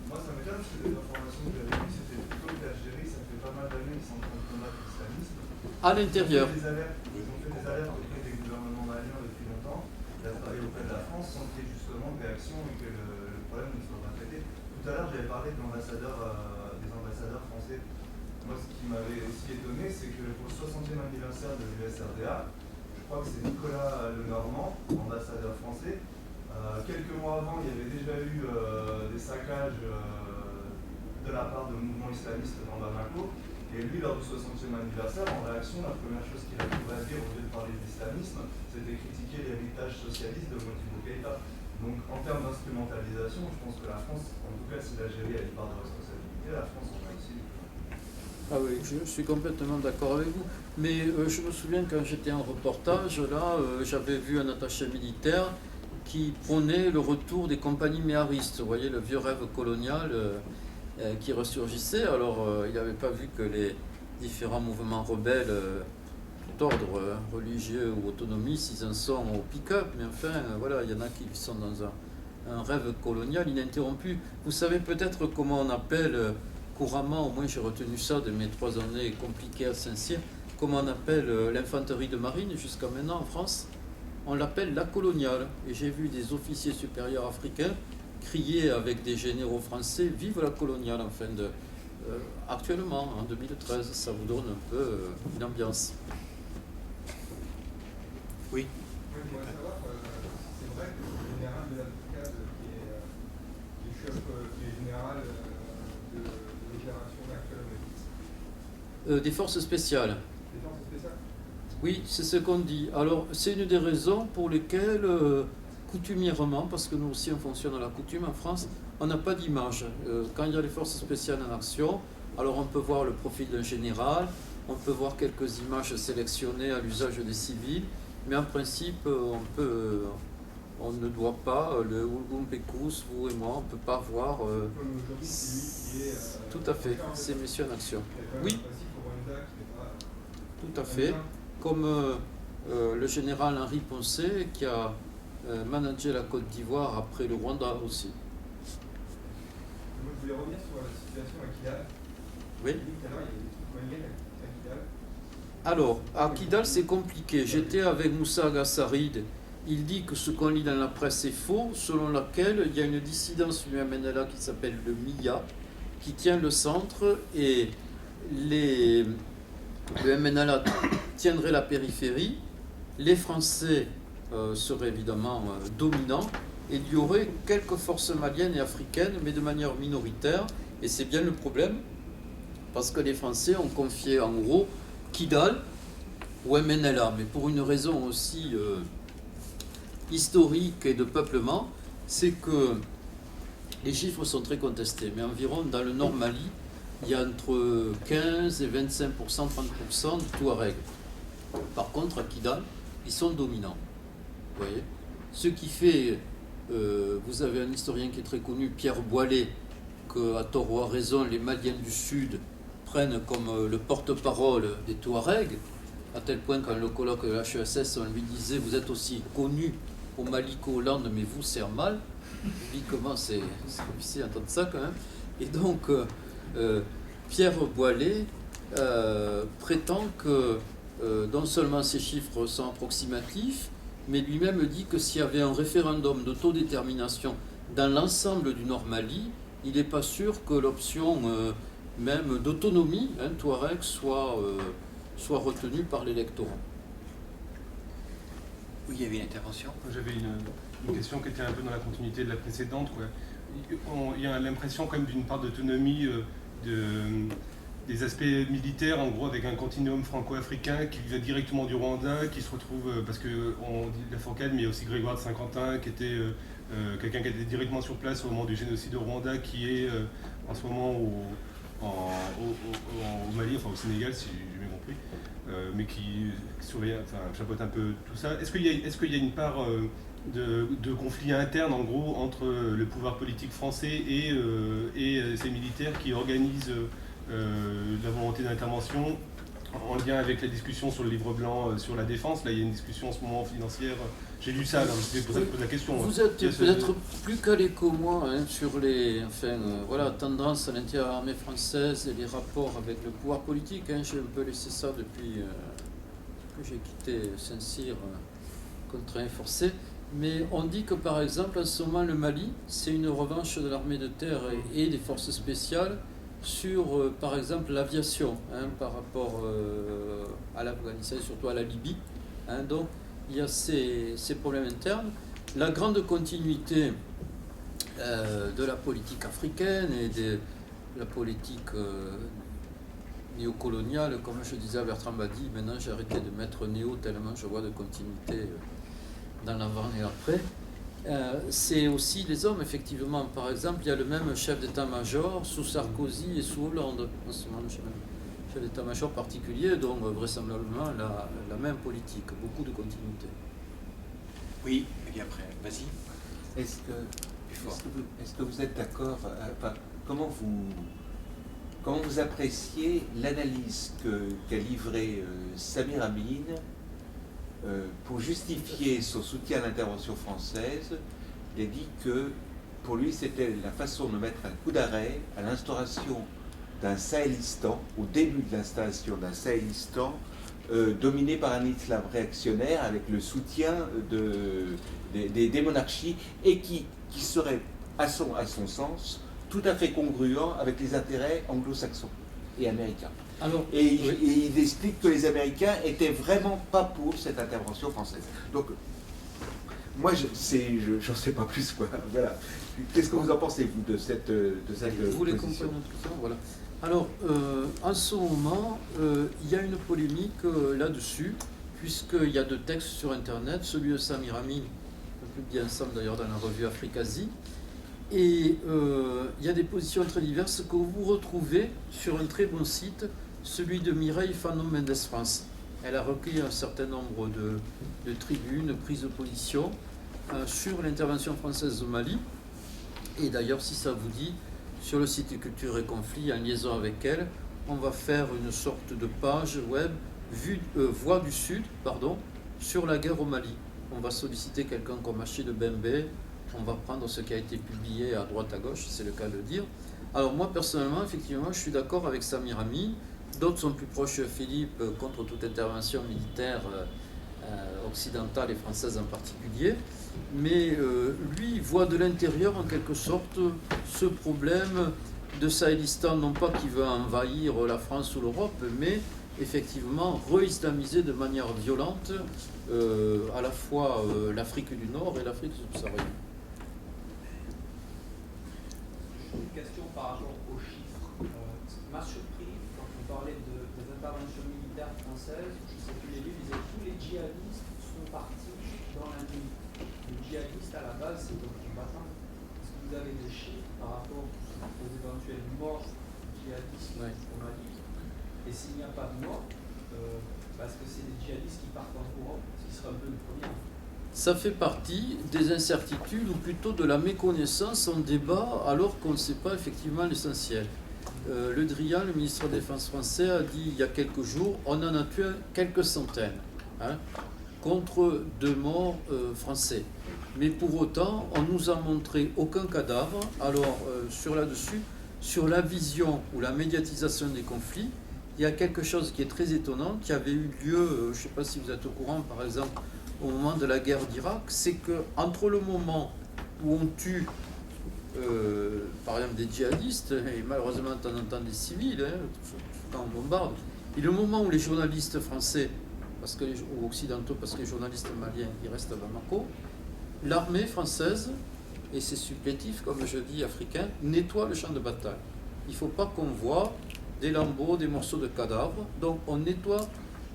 Moi, ça m'étonne parce que les informations que j'avais vues, c'était plutôt que l'Algérie, ça fait pas mal d'années qu'ils sont en train de combattre l'islamisme. À l'intérieur. Ils ont fait des alertes auprès des gouvernements maliens depuis longtemps, et auprès de la France, sans qu'il y ait justement de réaction et que le problème ne soit pas traité. Tout à l'heure, j'avais parlé de des ambassadeurs français. Moi, ce qui m'avait aussi étonné, c'est que pour le 60e anniversaire de l'USRDA, je crois que c'est Nicolas Lenormand, ambassadeur français. Quelques mois avant, il y avait déjà eu des saccages de la part de mouvements islamistes dans Bamako. Et lui, lors du 60e anniversaire, en réaction, la première chose qu'il a trouvé à dire au lieu de parler d'islamisme, c'était critiquer l'héritage socialiste de Modibo Keïta. Donc, en termes d'instrumentalisation, je pense que la France, en tout cas, si l'Algérie a une part de responsabilité, la France en a aussi. Ah oui, je suis complètement d'accord avec vous. Mais je me souviens quand j'étais en reportage, là, j'avais vu un attaché militaire qui prônait le retour des compagnies méharistes. Vous voyez, le vieux rêve colonial qui ressurgissait. Alors, il n'avait pas vu que les différents mouvements rebelles d'ordre religieux ou autonomistes, ils en sont au pick-up. Mais enfin, voilà, il y en a qui sont dans un rêve colonial ininterrompu. Vous savez peut-être comment on appelle couramment, au moins j'ai retenu ça de mes 3 années compliquées à Saint-Cyr, comment on appelle l'infanterie de marine jusqu'à maintenant en France? On l'appelle la coloniale. Et j'ai vu des officiers supérieurs africains crier avec des généraux français « Vive la coloniale » actuellement, en 2013. Ça vous donne un peu une ambiance. Oui. Je voudrais savoir, c'est vrai que le général de la brigade qui est chef, qui est général de l'opération actuelle Des forces spéciales. des forces spéciales. Oui, c'est ce qu'on dit. Alors, c'est une des raisons pour lesquelles, coutumièrement, parce que nous aussi on fonctionne à la coutume en France, on n'a pas d'image. Quand il y a les forces spéciales en action, alors on peut voir le profil d'un général, on peut voir quelques images sélectionnées à l'usage des civils, mais en principe, on ne doit pas, le Oulgoum Pécous, vous et moi, on ne peut pas voir. Comme aujourd'hui, c'est lui qui est. Tout à fait, c'est messieurs en action. Oui. Tout à fait. Comme le général Henri Poncet qui a managé la Côte d'Ivoire après le Rwanda aussi. Moi, je voulais revenir sur la situation à Kidal. Oui. Tout à l'heure, il y a des trucs maliens à Kidal. Alors, à Kidal, c'est compliqué. J'étais avec Moussa Gassarid. Il dit que ce qu'on lit dans la presse est faux, selon laquelle il y a une dissidence du MNLA qui s'appelle le MIA, qui tient le centre et le MNLA tiendrait la périphérie, les Français seraient évidemment dominants, et il y aurait quelques forces maliennes et africaines, mais de manière minoritaire, et c'est bien le problème, parce que les Français ont confié en gros Kidal au MNLA, mais pour une raison aussi historique et de peuplement, c'est que les chiffres sont très contestés, mais environ dans le nord Mali, il y a entre 15 et 25%, 30% de Touaregs. Par contre, à Kidal, ils sont dominants. Vous voyez ? Ce qui fait, vous avez un historien qui est très connu, Pierre Boilet, que à tort ou à raison, les Maliens du Sud prennent comme le porte-parole des Touaregs, à tel point qu'en le colloque de l'HESS, on lui disait « Vous êtes aussi connu au Mali qu'au Hollande, mais vous, c'est un mal ». Publiquement, c'est difficile d'entendre ça quand même. Et donc, Pierre Boilet prétend que non seulement ces chiffres sont approximatifs, mais lui-même dit que s'il y avait un référendum d'autodétermination dans l'ensemble du Nord Mali, il n'est pas sûr que l'option même d'autonomie, Touareg, soit retenue par l'électorat. Oui, il y avait une intervention. J'avais une question qui était un peu dans la continuité de la précédente, quoi. Il y a l'impression quand même d'une part d'autonomie des aspects militaires, en gros avec un continuum franco-africain qui vient directement du Rwanda, qui se retrouve, parce qu'on dit la Fourcade, mais il y a aussi Grégoire de Saint-Quentin, qui était quelqu'un qui était directement sur place au moment du génocide au Rwanda, qui est en ce moment au Mali, enfin au Sénégal, si j'ai bien compris, mais qui surveille, enfin chapeaute un peu tout ça. Est-ce qu'il y a une part de conflit interne, en gros, entre le pouvoir politique français et ces militaires qui organisent la volonté d'intervention en lien avec la discussion sur le livre blanc sur la défense? Là, il y a une discussion en ce moment financière. J'ai lu ça, c'est pour ça que je pose la question. Vous êtes peut-être plus calé que moi sur les tendances à l'intérieur de l'armée française et les rapports avec le pouvoir politique. J'ai un peu laissé ça depuis que j'ai quitté Saint-Cyr, contraint et forcé. Mais on dit que par exemple, en ce moment, le Mali, c'est une revanche de l'armée de terre et des forces spéciales sur, par exemple, l'aviation, par rapport à l'Afghanistan et surtout à la Libye. Donc, il y a ces problèmes internes. La grande continuité de la politique africaine et de la politique néocoloniale, comme je disais à Bertrand Badi, maintenant j'ai arrêté de mettre néo tellement je vois de continuité dans l'avant et après. C'est aussi les hommes, effectivement. Par exemple, il y a le même chef d'état-major sous Sarkozy et sous Hollande. En ce moment, chef d'état-major particulier, donc vraisemblablement la même politique, beaucoup de continuité. Oui, et après, vas-y. Est-ce que vous êtes d'accord, comment vous appréciez l'analyse qu'a livrée Samir Amin pour justifier son soutien à l'intervention française? Il a dit que pour lui c'était la façon de mettre un coup d'arrêt à l'instauration d'un Sahélistan, au début de l'installation d'un Sahélistan dominé par un islam réactionnaire avec le soutien des monarchies et qui serait à son sens tout à fait congruent avec les intérêts anglo-saxons et américains. Il explique que les Américains étaient vraiment pas pour cette intervention française. Donc, moi, j'en sais pas plus, quoi. Voilà. Qu'est-ce que vous en pensez, vous, de cette vous voulez comprendre tout ça? Voilà. Alors, en ce moment, il y a une polémique là-dessus, puisqu'il y a deux textes sur Internet, celui de Samir Amin, on publie ensemble d'ailleurs dans la revue Africasie, et il y a des positions très diverses que vous retrouvez sur un très bon site, celui de Mireille Fanon-Mendes France. Elle a recueilli un certain nombre de tribunes, prises de position sur l'intervention française au Mali. Et d'ailleurs, si ça vous dit, sur le site Culture et Conflits, en liaison avec elle, on va faire une sorte de page web Voix du Sud, sur la guerre au Mali. On va solliciter quelqu'un comme Achille de Bembe, on va prendre ce qui a été publié à droite à gauche, c'est le cas de le dire. Alors moi, personnellement, effectivement, je suis d'accord avec Samir Amin. D'autres sont plus proches de Philippe contre toute intervention militaire occidentale et française en particulier. Mais lui, il voit de l'intérieur, en quelque sorte, ce problème de Sahélistan, non pas qui veut envahir la France ou l'Europe, mais effectivement re-islamiser de manière violente à la fois l'Afrique du Nord et l'Afrique subsaharienne. Une question par rapport aux chiffres. M'a surpris quand on parlait des interventions militaires françaises. Je sais que les livres disaient que tous les djihadistes sont partis dans la nuit. Le djihadiste à la base, c'est un combattant. Est-ce que vous avez des chiffres par rapport aux éventuelles morts djihadistes au Mali? Et s'il n'y a pas de mort, parce que c'est des djihadistes qui partent en courant, ce qui serait un peu le premier. ça fait partie des incertitudes ou plutôt de la méconnaissance. On débat alors qu'on ne sait pas effectivement l'essentiel. Le Drian, le ministre de la Défense français, a dit il y a quelques jours, on en a tué quelques centaines, hein, contre 2 morts français. Mais pour autant, on nous a montré aucun cadavre. Alors, sur la vision ou la médiatisation des conflits, il y a quelque chose qui est très étonnant, qui avait eu lieu, je ne sais pas si vous êtes au courant, par exemple, au moment de la guerre d'Irak, c'est qu'entre le moment où on tue, par exemple, des djihadistes, et malheureusement de temps en temps des civils, hein, quand on bombarde, et le moment où les journalistes français, ou occidentaux, parce que les journalistes maliens, ils restent à Bamako, l'armée française, et c'est supplétif, comme je dis, africain, nettoie le champ de bataille. Il ne faut pas qu'on voit des lambeaux, des morceaux de cadavres. Donc on nettoie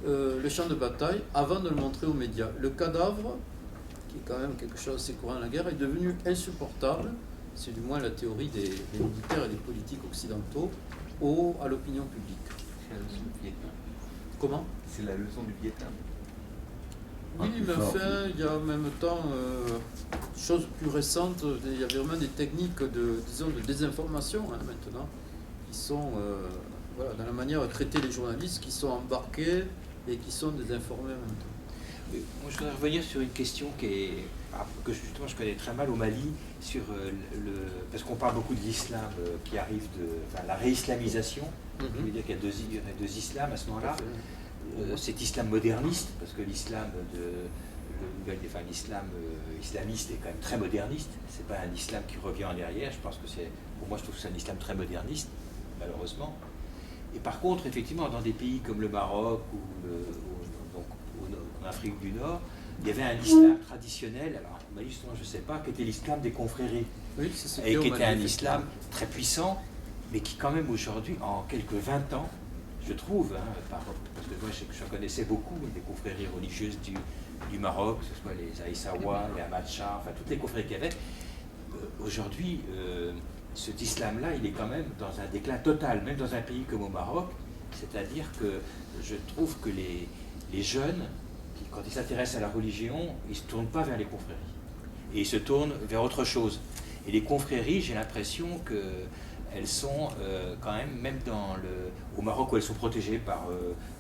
le champ de bataille avant de le montrer aux médias. Le cadavre, qui est quand même quelque chose assez courant dans la guerre, est devenu insupportable, c'est du moins la théorie des militaires et des politiques occidentaux, à l'opinion publique. C'est la leçon du Vietnam. Comment ? C'est la leçon du Vietnam. Oui, mais enfin, il y a en même temps, chose plus récente, il y a vraiment des techniques de désinformation maintenant, qui sont dans la manière de traiter les journalistes, qui sont embarqués et qui sont désinformés en même temps. Moi, je voudrais revenir sur une question que justement je connais très mal au Mali, parce qu'on parle beaucoup de l'islam qui arrive la réislamisation. Je veux dire qu'il y a deux islams à ce moment-là. Cet islam moderniste, parce que l'islam islamiste est quand même très moderniste. C'est pas un islam qui revient en arrière. Je trouve que c'est un islam très moderniste, malheureusement. Et par contre, effectivement, dans des pays comme le Maroc ou en Afrique du Nord, il y avait un islam traditionnel. Alors, au Mali, justement, je ne sais pas, qui était l'islam des confréries, oui, c'est et qui était un islam très puissant, mais qui quand même aujourd'hui, en quelques 20 ans, je trouve, parce que moi je connaissais beaucoup des confréries religieuses du Maroc, que ce soit les Aïssawa, les Ahmad Shah, enfin toutes les confréries qu'il y avait. Aujourd'hui, cet islam-là, il est quand même dans un déclin total, même dans un pays comme au Maroc. C'est-à-dire que je trouve que les jeunes, quand ils s'intéressent à la religion, ils ne se tournent pas vers les confréries. Et ils se tournent vers autre chose. Et les confréries, j'ai l'impression qu'elles sont quand même au Maroc où elles sont protégées par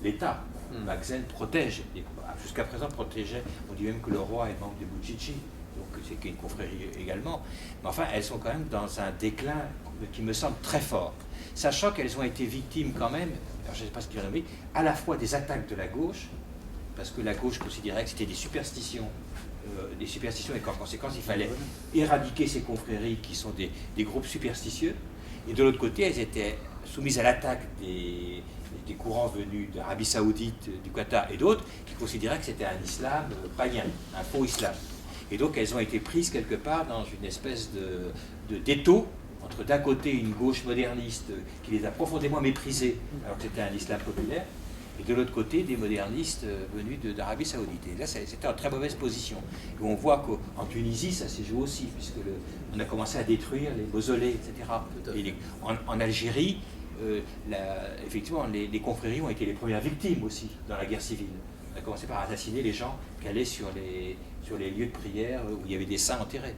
l'État. Magzen protège, jusqu'à présent protégeait, on dit même que le roi est membre des Boudjichi, donc c'est une confrérie également. Mais enfin, elles sont quand même dans un déclin qui me semble très fort. Sachant qu'elles ont été victimes quand même, alors je ne sais pas ce qu'il y en a, à la fois des attaques de la gauche, parce que la gauche considérait que c'était des superstitions, et qu'en conséquence il fallait éradiquer ces confréries qui sont des groupes superstitieux, et de l'autre côté elles étaient soumises à l'attaque des courants venus d'Arabie Saoudite, du Qatar et d'autres, qui considéraient que c'était un islam païen, un faux islam. Et donc elles ont été prises quelque part dans une espèce d'étau entre d'un côté une gauche moderniste qui les a profondément méprisées alors que c'était un islam populaire, et de l'autre côté des modernistes venus d'Arabie Saoudite. Et là, c'était en très mauvaise position. Et on voit qu'en Tunisie, ça s'est joué aussi, puisque on a commencé à détruire les mausolées, etc. Et en Algérie, effectivement, les confréries ont été les premières victimes aussi dans la guerre civile. On a commencé par assassiner les gens qui allaient sur les lieux de prière où il y avait des saints enterrés.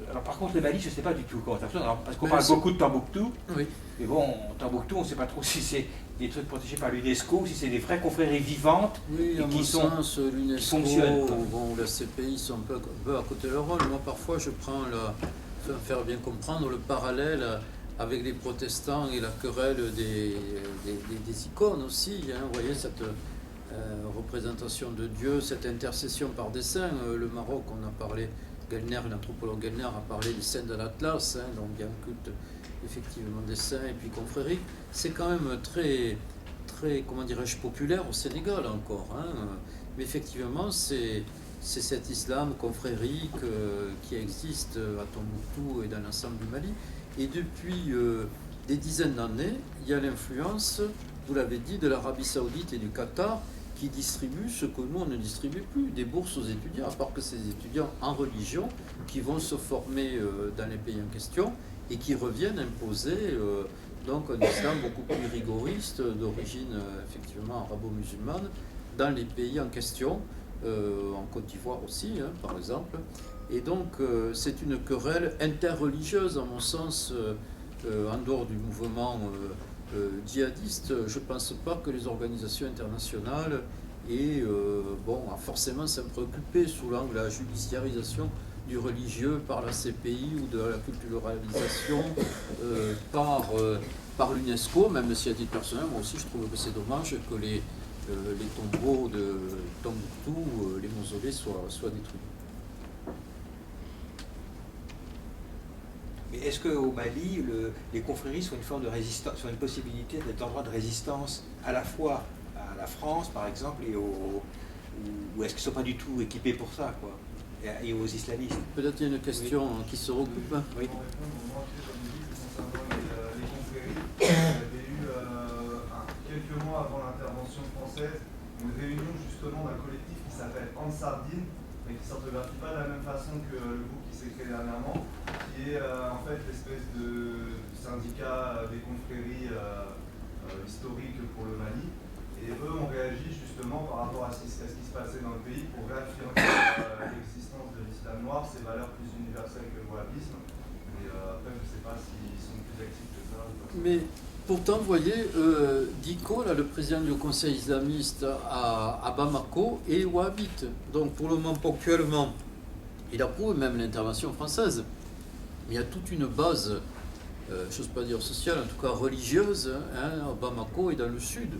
Alors par contre, le Mali, je ne sais pas du tout comment ça fonctionne, parce qu'on parle beaucoup de Tombouctou, oui. Mais bon, Tombouctou, on ne sait pas trop si c'est des trucs protégés par l'UNESCO, si c'est des vraies confréries vivantes, oui, et qui fonctionnent. Bon, la CPI sont un peu à côté de leur rôle. Moi, parfois, je prends faire bien comprendre le parallèle avec les protestants et la querelle des icônes aussi. Hein, vous voyez, cette représentation de Dieu, cette intercession par des saints. Le Maroc, on a parlé, l'anthropologue Gellner a parlé des saints de l'Atlas, hein, donc il y a un culte effectivement des saints et puis confréries. C'est quand même très, comment dirais-je, populaire au Sénégal encore. Hein, mais effectivement, c'est cet islam confrérique qui existe à Tombouctou et dans l'ensemble du Mali. Et depuis des dizaines d'années, il y a l'influence, vous l'avez dit, de l'Arabie Saoudite et du Qatar qui distribuent ce que nous, on ne distribue plus, des bourses aux étudiants, à part que ces étudiants en religion qui vont se former dans les pays en question et qui reviennent imposer donc un islam beaucoup plus rigoriste, d'origine effectivement arabo-musulmane, dans les pays en question. en Côte d'Ivoire aussi, hein, par exemple. Et donc, c'est une querelle interreligieuse, à mon sens, en dehors du mouvement djihadiste. Je ne pense pas que les organisations internationales aient à forcément s'en préoccuper sous l'angle de la judiciarisation du religieux par la CPI ou de la culturalisation par l'UNESCO, même si à titre personnel, moi aussi je trouve que c'est dommage que les tombeaux de Tombouctou, les mausolées soient détruits. Mais est-ce qu'au Mali, les confréries sont une forme de résistance, sont une possibilité d'être endroit de résistance à la fois à la France, par exemple, ou est-ce qu'ils ne sont pas du tout équipés pour ça, quoi, et aux islamistes? Peut-être qu'il y a une question qui se recoupe. Moi, Oui. concernant les confréries, il y avait eu, quelques mois avant l'intervention française, une réunion justement d'un collectif qui s'appelle Ansardine, mais qui ne s'orthographie pas de la même façon que le groupe qui s'est créé dernièrement, qui est en fait l'espèce de syndicat des confréries historiques pour le Mali. Et eux ont réagi justement par rapport à ce qui se passait dans le pays pour réaffirmer l'existence de l'islam noir, ses valeurs plus universelles que le wahhabisme. Et après, je ne sais pas s'ils sont plus actifs que ça. Mais pourtant, vous voyez, Diko, là, le président du conseil islamiste à Bamako, est wahhabite. Donc pour le moment, ponctuellement, il approuve même l'intervention française. Il y a toute une base, je n'ose pas dire sociale, en tout cas religieuse, hein, à Bamako et dans le sud.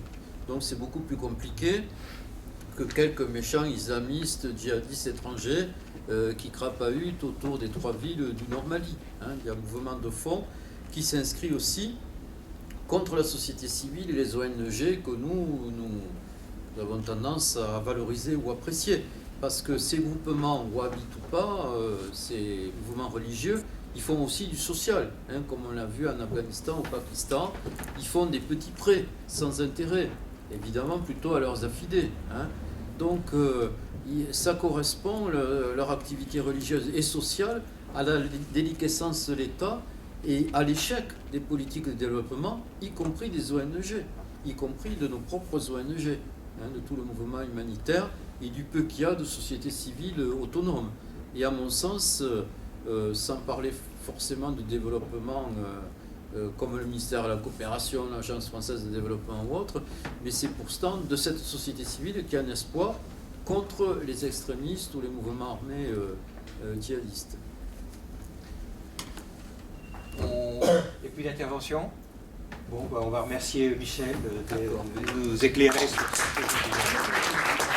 Donc c'est beaucoup plus compliqué que quelques méchants islamistes, djihadistes étrangers qui crapahutent autour des 3 villes du Nord Mali. Hein. Il y a un mouvement de fond qui s'inscrit aussi contre la société civile et les ONG que nous avons tendance à valoriser ou apprécier. Parce que ces groupements, wahhabites ou pas, ces mouvements religieux, ils font aussi du social, hein, comme on l'a vu en Afghanistan, au Pakistan. Ils font des petits prêts sans intérêt, évidemment plutôt à leurs affidés. Hein. Donc ça correspond, leur activité religieuse et sociale, à la déliquescence de l'État et à l'échec des politiques de développement, y compris des ONG, y compris de nos propres ONG, hein, de tout le mouvement humanitaire et du peu qu'il y a de sociétés civiles autonomes. Et à mon sens, sans parler forcément de développement comme le ministère de la Coopération, l'Agence française de développement ou autre, mais c'est pourtant de cette société civile qui a un espoir contre les extrémistes ou les mouvements armés djihadistes. Et puis l'intervention. Bon, on va remercier Michel de nous éclairer sur cette question.